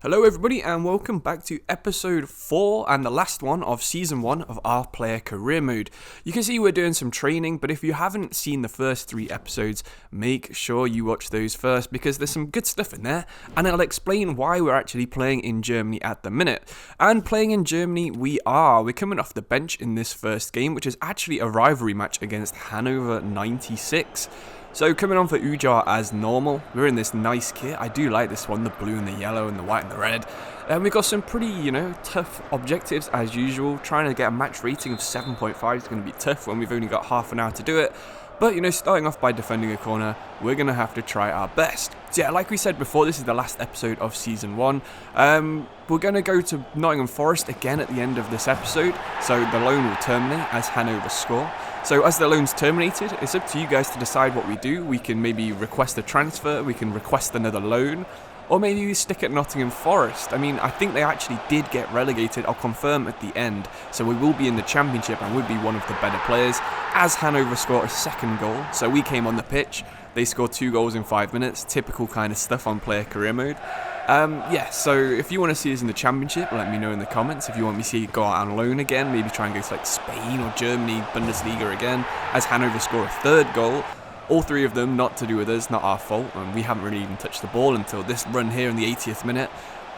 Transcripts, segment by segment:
Hello everybody and welcome back to episode 4 and the last one of season 1 of our player career mode. You can see we're doing some training, but if you haven't seen the first 3 episodes, make sure you watch those first because there's some good stuff in there and it'll explain why we're actually playing in Germany at the minute. And playing in Germany we're coming off the bench in this first game, which is actually a rivalry match against Hannover 96. So coming on for Ujar as normal, we're in this nice kit. I do like this one, the blue and the yellow and the white and the red. And we've got some pretty, tough objectives as usual. Trying to get a match rating of 7.5 is going to be tough when we've only got half an hour to do it. But, starting off by defending a corner, we're going to have to try our best. So yeah, like we said before, this is the last episode of Season 1. We're going to go to Nottingham Forest again at the end of this episode. So the loan will terminate as Hannover score. So as the loan's terminated, it's up to you guys to decide what we do. We can maybe request a transfer, we can request another loan, or maybe we stick at Nottingham Forest. I mean, I think they actually did get relegated. I'll confirm at the end. So we will be in the Championship and would be one of the better players as Hannover score a second goal. So we came on the pitch. They scored 2 goals in 5 minutes. Typical kind of stuff on player career mode. So if you want to see us in the Championship, let me know in the comments. If you want me to see go out on loan again, maybe try and go to like Spain or Germany, Bundesliga again, as Hannover score a 3rd goal. All 3 of them not to do with us, not our fault, and we haven't really even touched the ball until this run here in the 80th minute.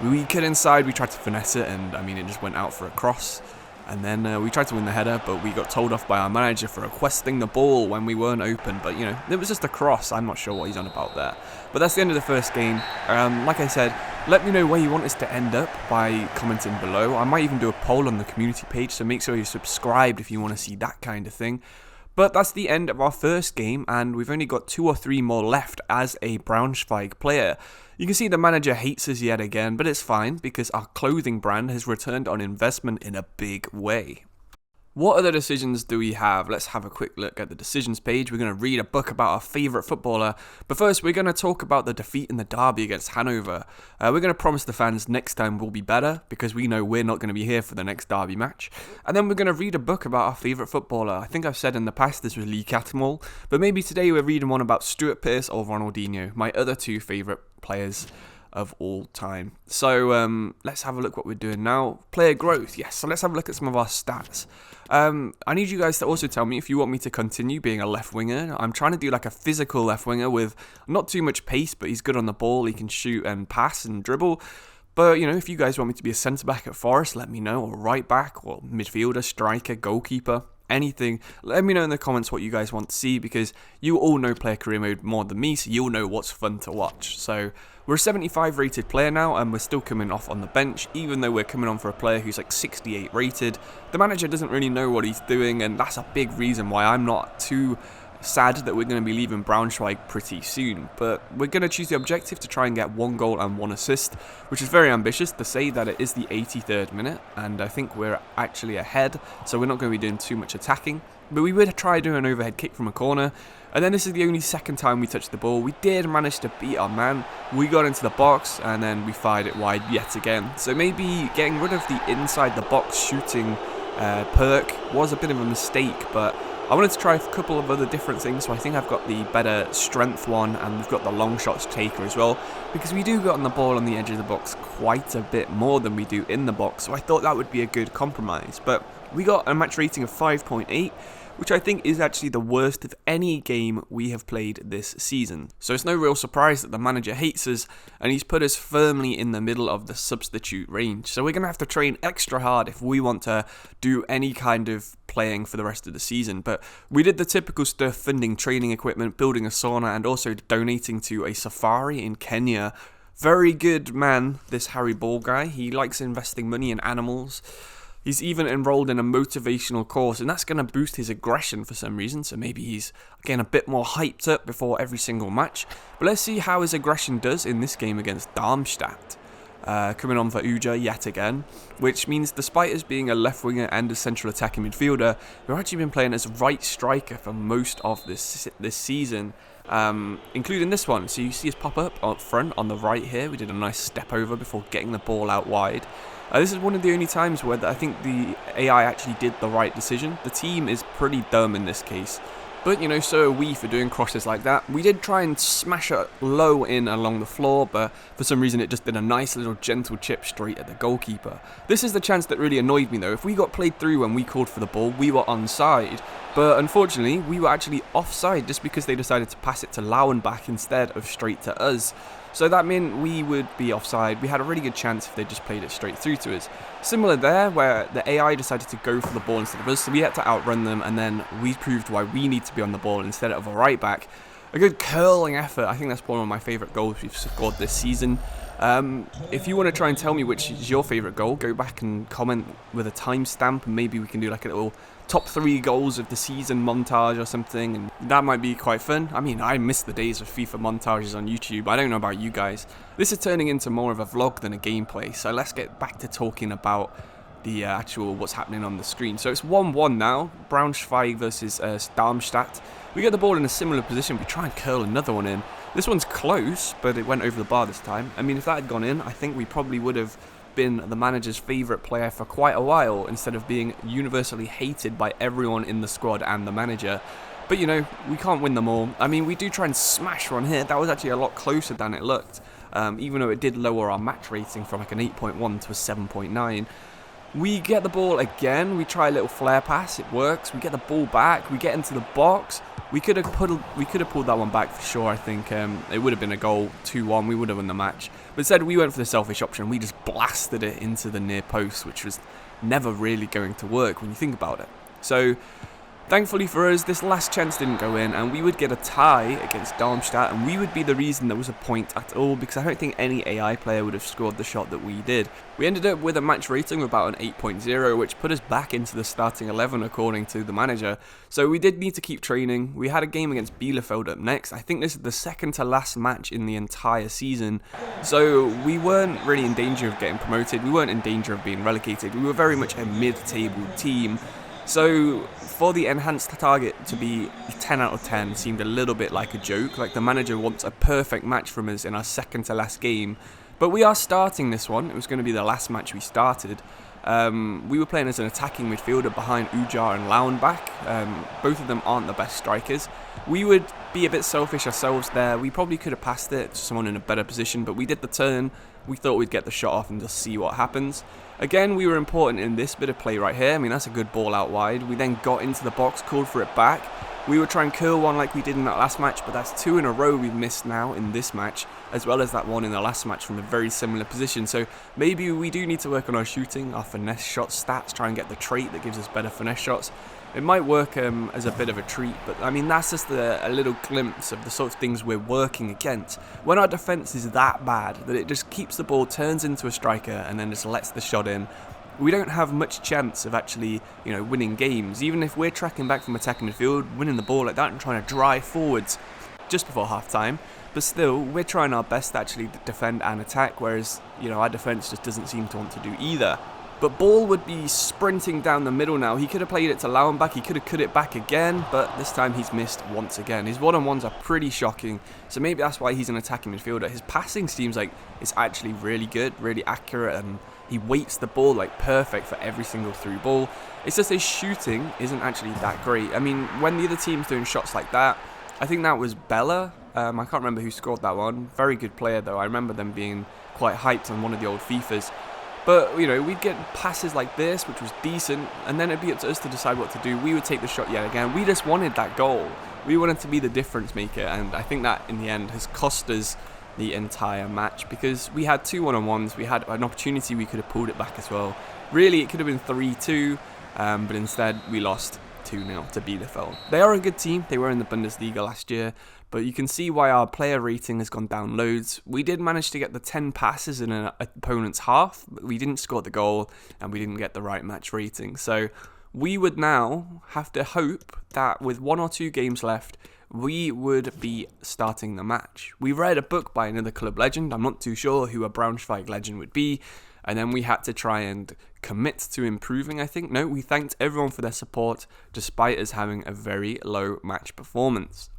We cut inside, we tried to finesse it, and it just went out for a cross. And then we tried to win the header, but we got told off by our manager for requesting the ball when we weren't open. But, it was just a cross. I'm not sure what he's on about there. But that's the end of the first game. Like I said, let me know where you want us to end up by commenting below. I might even do a poll on the community page, so make sure you're subscribed if you want to see that kind of thing. But that's the end of our first game, and we've only got 2 or 3 more left as a Braunschweig player. You can see the manager hates us yet again, but it's fine because our clothing brand has returned on investment in a big way. What other decisions do we have? Let's have a quick look at the decisions page. We're going to read a book about our favourite footballer. But first, we're going to talk about the defeat in the derby against Hannover. We're going to promise the fans next time will be better because we know we're not going to be here for the next derby match. And then we're going to read a book about our favourite footballer. I think I've said in the past this was Lee Cattermole. But maybe today we're reading one about Stuart Pearce or Ronaldinho, my other 2 favourite players of all time. So let's have a look what we're doing now. Player growth, yes. So let's have a look at some of our stats. I need you guys to also tell me if you want me to continue being a left winger. I'm trying to do like a physical left winger with not too much pace, but he's good on the ball. He can shoot and pass and dribble. But, if you guys want me to be a centre-back at Forest, let me know. Or right back, or midfielder, striker, goalkeeper, anything. Let me know in the comments what you guys want to see because you all know player career mode more than me, so you'll know what's fun to watch. So we're a 75 rated player now and we're still coming off on the bench, even though we're coming on for a player who's like 68 rated. The manager doesn't really know what he's doing, and that's a big reason why I'm not too sad that we're going to be leaving Braunschweig pretty soon. But we're going to choose the objective to try and get 1 goal and 1 assist, which is very ambitious to say that it is the 83rd minute, and I think we're actually ahead, so we're not going to be doing too much attacking. But we would try doing an overhead kick from a corner, and then this is the only second time we touched the ball. We did manage to beat our man. We got into the box, and then we fired it wide yet again. So maybe getting rid of the inside the box shooting perk was a bit of a mistake, but I wanted to try a couple of other different things, so I think I've got the better strength one, and we've got the long shots taker as well, because we do get on the ball on the edge of the box quite a bit more than we do in the box, so I thought that would be a good compromise. But we got a match rating of 5.8, which I think is actually the worst of any game we have played this season. So it's no real surprise that the manager hates us, and he's put us firmly in the middle of the substitute range. So we're going to have to train extra hard if we want to do any kind of playing for the rest of the season. But we did the typical stuff, funding training equipment, building a sauna, and also donating to a safari in Kenya. Very good man, this Harry Ball guy. He likes investing money in animals. He's even enrolled in a motivational course, and that's going to boost his aggression for some reason, so maybe he's, again, a bit more hyped up before every single match. But let's see how his aggression does in this game against Darmstadt. Coming on for Uja yet again, which means despite us being a left winger and a central attacking midfielder, we've actually been playing as right striker for most of this season, including this one. So you see us pop up front on the right here. We did a nice step over before getting the ball out wide. This is one of the only times where I think the AI actually did the right decision. The team is pretty dumb in this case. But, so are we for doing crosses like that. We did try and smash it low in along the floor, but for some reason it just did a nice little gentle chip straight at the goalkeeper. This is the chance that really annoyed me though. If we got played through when we called for the ball, we were onside. But unfortunately, we were actually offside just because they decided to pass it to Lauenbach instead of straight to us. So that meant we would be offside. We had a really good chance if they just played it straight through to us. Similar there, where the AI decided to go for the ball instead of us, so we had to outrun them, and then we proved why we need to be on the ball instead of a right back. A good curling effort. I think that's one of my favourite goals we've scored this season. If you want to try and tell me which is your favourite goal, go back and comment with a timestamp, and maybe we can do like a little top 3 goals of the season montage or something, and that might be quite fun. I mean, I miss the days of FIFA montages on YouTube. I don't know about you guys. This is turning into more of a vlog than a gameplay, so let's get back to talking about the actual what's happening on the screen. So it's 1-1 now, Braunschweig versus Darmstadt. We get the ball in a similar position, we try and curl another one in. This one's close, but it went over the bar this time. I mean, if that had gone in, I think we probably would have been the manager's favourite player for quite a while, instead of being universally hated by everyone in the squad and the manager. But we can't win them all. I mean, we do try and smash one here. That was actually a lot closer than it looked, even though it did lower our match rating from like an 8.1 to a 7.9. We get the ball again, we try a little flare pass, it works, we get the ball back, we get into the box. We could have pulled that one back for sure. I think it would have been a goal, 2-1, we would have won the match. But instead we went for the selfish option, we just blasted it into the near post, which was never really going to work when you think about it. So thankfully for us, this last chance didn't go in, and we would get a tie against Darmstadt, and we would be the reason there was a point at all, because I don't think any AI player would have scored the shot that we did. We ended up with a match rating of about an 8.0, which put us back into the starting 11 according to the manager. So we did need to keep training. We had a game against Bielefeld up next. I think this is the second to last match in the entire season. So we weren't really in danger of getting promoted. We weren't in danger of being relegated. We were very much a mid-table team. So for the enhanced target to be 10 out of 10 seemed a little bit like a joke. Like the manager wants a perfect match from us in our second to last game. But we are starting this one. It was going to be the last match we started. We were playing as an attacking midfielder behind Ujar and Lauenbach. Both of them aren't the best strikers. We would be a bit selfish ourselves there. We probably could have passed it to someone in a better position, but we did the turn. We thought we'd get the shot off and just see what happens. Again, we were important in this bit of play right here. I mean, that's a good ball out wide. We then got into the box, called for it back. We would try and curl one like we did in that last match, but that's 2 in a row we've missed now in this match, as well as that one in the last match from a very similar position. So maybe we do need to work on our shooting, our finesse shot stats, try and get the trait that gives us better finesse shots. It might work as a bit of a treat, but I mean, that's just a little glimpse of the sort of things we're working against. When our defence is that bad that it just keeps the ball, turns into a striker, and then just lets the shot in, we don't have much chance of actually, winning games. Even if we're tracking back from attacking the field, winning the ball like that and trying to drive forwards just before half-time. But still, we're trying our best to actually defend and attack, whereas, our defence just doesn't seem to want to do either. But Ball would be sprinting down the middle now. He could have played it to Lauenbach, he could have cut it back again, but this time he's missed once again. His one-on-ones are pretty shocking, so maybe that's why he's an attacking midfielder. His passing seems like it's actually really good, really accurate, and he weights the ball like perfect for every single through ball. It's just his shooting isn't actually that great. I mean, when the other team's doing shots like that, I think that was Bella. I can't remember who scored that one. Very good player though. I remember them being quite hyped on one of the old FIFAs. But, we'd get passes like this, which was decent, and then it'd be up to us to decide what to do. We would take the shot yet again. We just wanted that goal. We wanted to be the difference maker, and I think that, in the end, has cost us the entire match, because we had 2 one-on-ones, we had an opportunity, we could have pulled it back as well. Really, it could have been 3-2, but instead, we lost 2-0 to Bielefeld. They are a good team. They were in the Bundesliga last year, but you can see why our player rating has gone down loads. We did manage to get the 10 passes in an opponent's half, but we didn't score the goal, and we didn't get the right match rating. So we would now have to hope that with 1 or 2 games left, we would be starting the match. We read a book by another club legend. I'm not too sure who a Braunschweig legend would be. And then we had to try and commit to improving, I think. No, we thanked everyone for their support, despite us having a very low match performance.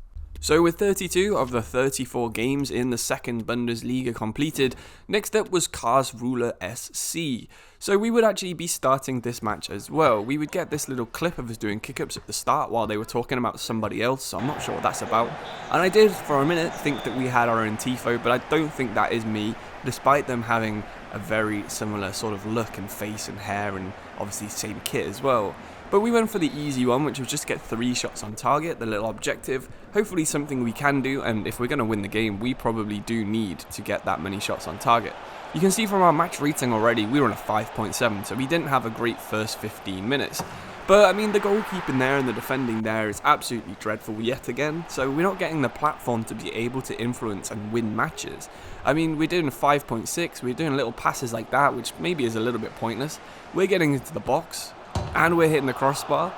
So with 32 of the 34 games in the second Bundesliga completed, next up was Karlsruhe SC. So we would actually be starting this match as well. We would get this little clip of us doing kick-ups at the start while they were talking about somebody else, so I'm not sure what that's about. And I did for a minute think that we had our own tifo, but I don't think that is me, despite them having a very similar sort of look and face and hair and obviously same kit as well. But we went for the easy one, which was just get 3 shots on target, the little objective. Hopefully something we can do, and if we're going to win the game, we probably do need to get that many shots on target. You can see from our match rating already, we were on a 5.7, so we didn't have a great first 15 minutes. But I mean, the goalkeeping there and the defending there is absolutely dreadful yet again, so we're not getting the platform to be able to influence and win matches. I mean, we're doing a 5.6, we're doing little passes like that, which maybe is a little bit pointless. We're getting into the box, and we're hitting the crossbar.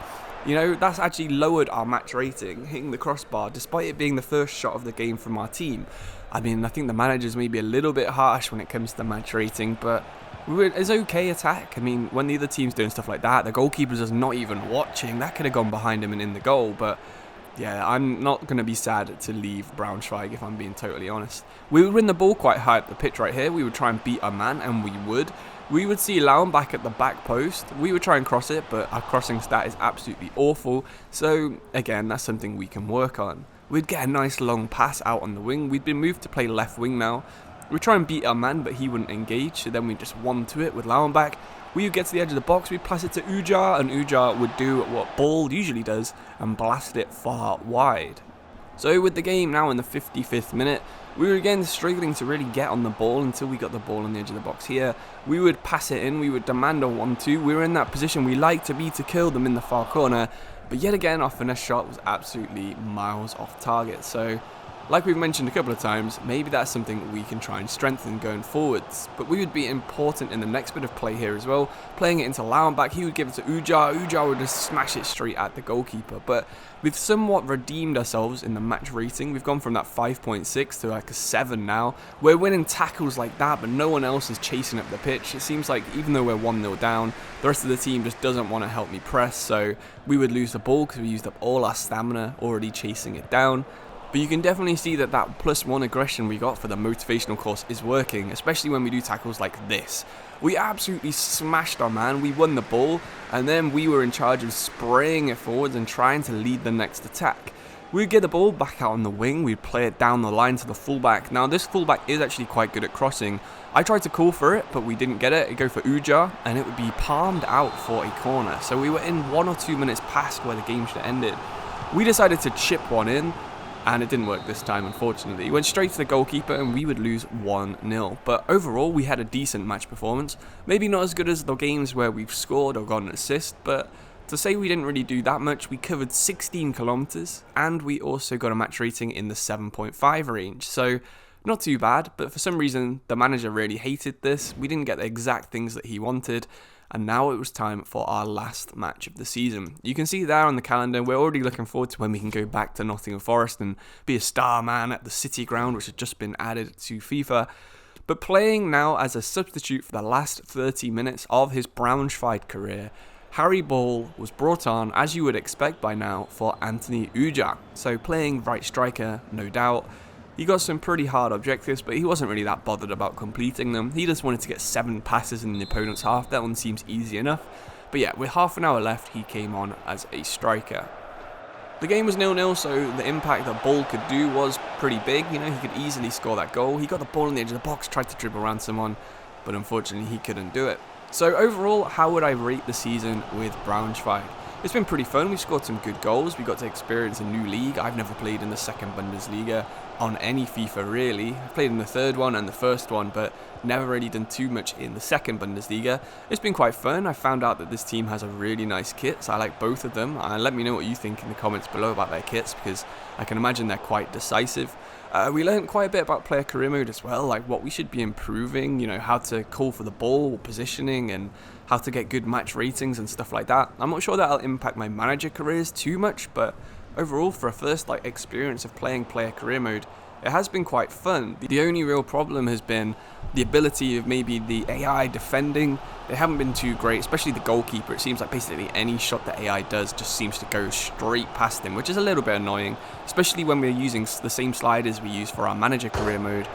You know, that's actually lowered our match rating, hitting the crossbar, despite it being the first shot of the game from our team. I mean, I think the manager's maybe a little bit harsh when it comes to match rating, but it's okay attack. I mean, when the other team's doing stuff like that, the goalkeeper's just not even watching. That could have gone behind him and in the goal, but yeah, I'm not going to be sad to leave Braunschweig if I'm being totally honest. We would win the ball quite high up the pitch right here. We would try and beat our man, and we would. We would see Lauenbach at the back post. We would try and cross it, but our crossing stat is absolutely awful. So, again, that's something we can work on. We'd get a nice long pass out on the wing. We'd been moved to play left wing now. We'd try and beat our man, but he wouldn't engage. So then we just won to it with Lauenbach. We would get to the edge of the box. We'd pass it to Ujar, and Ujar would do what Ball usually does and blast it far wide. So with the game now in the 55th minute, we were again struggling to really get on the ball until we got the ball on the edge of the box here. We would pass it in, we would demand a 1-2. We were in that position we like to be to kill them in the far corner. But yet again, our finesse shot was absolutely miles off target. So, like we've mentioned a couple of times, maybe that's something we can try and strengthen going forwards. But we would be important in the next bit of play here as well. Playing it into Lauenbach, he would give it to Ujar. Ujar would just smash it straight at the goalkeeper. But we've somewhat redeemed ourselves in the match rating. We've gone from that 5.6 to like a 7 now. We're winning tackles like that, but no one else is chasing up the pitch. It seems like even though we're 1-0 down, the rest of the team just doesn't want to help me press. So we would lose the ball because we used up all our stamina already chasing it down. But you can definitely see that that +1 aggression we got for the motivational course is working, especially when we do tackles like this. We absolutely smashed our man, we won the ball, and then we were in charge of spraying it forwards and trying to lead the next attack. We'd get the ball back out on the wing, we'd play it down the line to the fullback. Now this fullback is actually quite good at crossing. I tried to call for it, but we didn't get it. It'd go for Ujar, and it would be palmed out for a corner. So we were in 1 or 2 minutes past where the game should have ended. We decided to chip one in, and it didn't work this time, unfortunately. It went straight to the goalkeeper and we would lose 1-0. But overall, we had a decent match performance. Maybe not as good as the games where we've scored or got an assist, but to say we didn't really do that much, we covered 16 kilometers and we also got a match rating in the 7.5 range. So not too bad, but for some reason, the manager really hated this. We didn't get the exact things that he wanted. And now it was time for our last match of the season. You can see there on the calendar, we're already looking forward to when we can go back to Nottingham Forest and be a star man at the City Ground, which has just been added to FIFA. But playing now as a substitute for the last 30 minutes of his Braunschweig career, Harry Ball was brought on, as you would expect by now, for Anthony Ujar. So playing right striker, no doubt. He got some pretty hard objectives, but he wasn't really that bothered about completing them. He just wanted to get 7 passes in the opponent's half. That one seems easy enough. But yeah, with half an hour left, he came on as a striker. The game was 0-0, so the impact that Ball could do was pretty big. You know, he could easily score that goal. He got the ball on the edge of the box, tried to dribble around someone, but unfortunately he couldn't do it. So overall, how would I rate the season with Braunschweig? It's been pretty fun. We've scored some good goals. We got to experience a new league. I've never played in the second Bundesliga on any FIFA really. I've played in the third one and the first one, but never really done too much in the second Bundesliga. It's been quite fun. I found out that this team has a really nice kit, so I like both of them. Let me know what you think in the comments below about their kits, because I can imagine they're quite decisive. We learned quite a bit about player career mode as well, like what we should be improving, you know, how to call for the ball, positioning, and how to get good match ratings and stuff like that. I'm not sure that'll impact my manager careers too much, but overall, for a first experience of playing player career mode, it has been quite fun. The only real problem has been the ability of maybe the AI defending. They haven't been too great, especially the goalkeeper. It seems like basically any shot that AI does just seems to go straight past him, which is a little bit annoying, especially when we're using the same sliders we use for our manager career mode,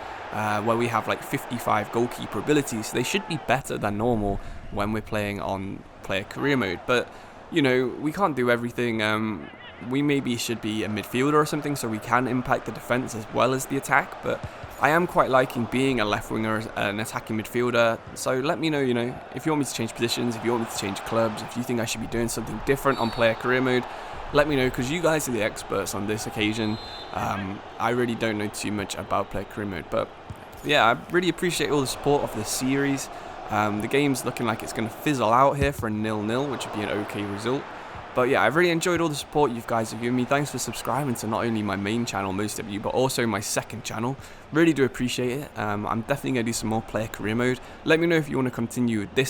where we have like 55 goalkeeper abilities. So they should be better than normal when we're playing on player career mode. But, you know, we can't do everything. We maybe should be a midfielder or something so we can impact the defense as well as the attack. But I am quite liking being a left winger, an attacking midfielder. So let me know, if you want me to change positions, if you want me to change clubs, if you think I should be doing something different on player career mode, let me know, because you guys are the experts on this occasion. I really don't know too much about player career mode, but yeah, I really appreciate all the support of this series. The game's looking like it's going to fizzle out here for a 0-0, which would be an okay result. But yeah, I've really enjoyed all the support you guys have given me. Thanks for subscribing to not only my main channel, most of you, but also my second channel. Really do appreciate it. I'm definitely going to do some more player career mode. Let me know if you want to continue with this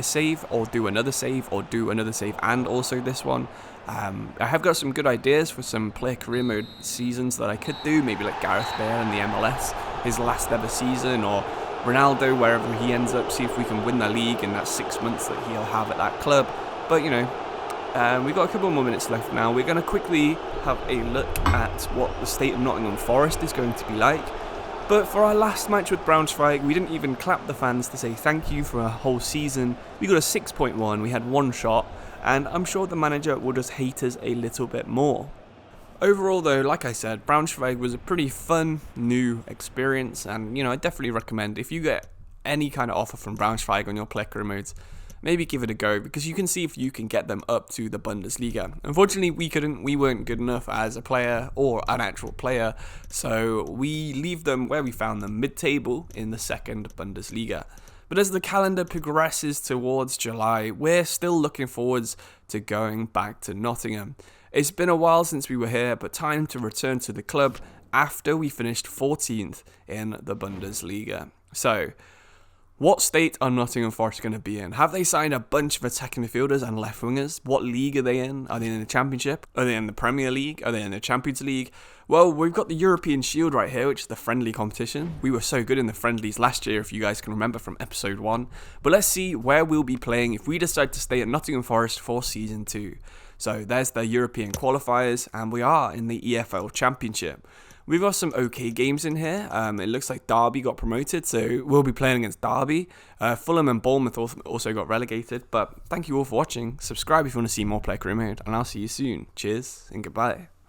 save, or do another save, or do another save and also this one. I have got some good ideas for some player career mode seasons that I could do, maybe like Gareth Bale in the MLS, his last ever season, or Ronaldo, wherever he ends up, see if we can win the league in that 6 months that he'll have at that club. But we've got a couple more minutes left now. We're going to quickly have a look at what the state of Nottingham Forest is going to be like. But for our last match with Braunschweig, we didn't even clap the fans to say thank you for a whole season. We got a 6.1, we had one shot, and I'm sure the manager will just hate us a little bit more. Overall though, like I said, Braunschweig was a pretty fun, new experience, and I definitely recommend, if you get any kind of offer from Braunschweig on your player career modes, maybe give it a go, because you can see if you can get them up to the Bundesliga. Unfortunately, we weren't good enough as a player or an actual player, so we leave them where we found them, mid-table in the second Bundesliga. But as the calendar progresses towards July, we're still looking forwards to going back to Nottingham. It's been a while since we were here, but time to return to the club after we finished 14th in the Bundesliga. So, what state are Nottingham Forest going to be in? Have they signed a bunch of attacking midfielders and left wingers? What league are they in? Are they in the Championship? Are they in the Premier League? Are they in the Champions League? Well, we've got the European Shield right here, which is the friendly competition. We were so good in the friendlies last year, if you guys can remember from episode 1. But let's see where we'll be playing if we decide to stay at Nottingham Forest for season 2. So there's the European qualifiers, and we are in the EFL Championship. We've got some okay games in here. It looks like Derby got promoted, so we'll be playing against Derby. Fulham and Bournemouth also got relegated. But thank you all for watching. Subscribe if you want to see more player career mode, and I'll see you soon. Cheers and goodbye.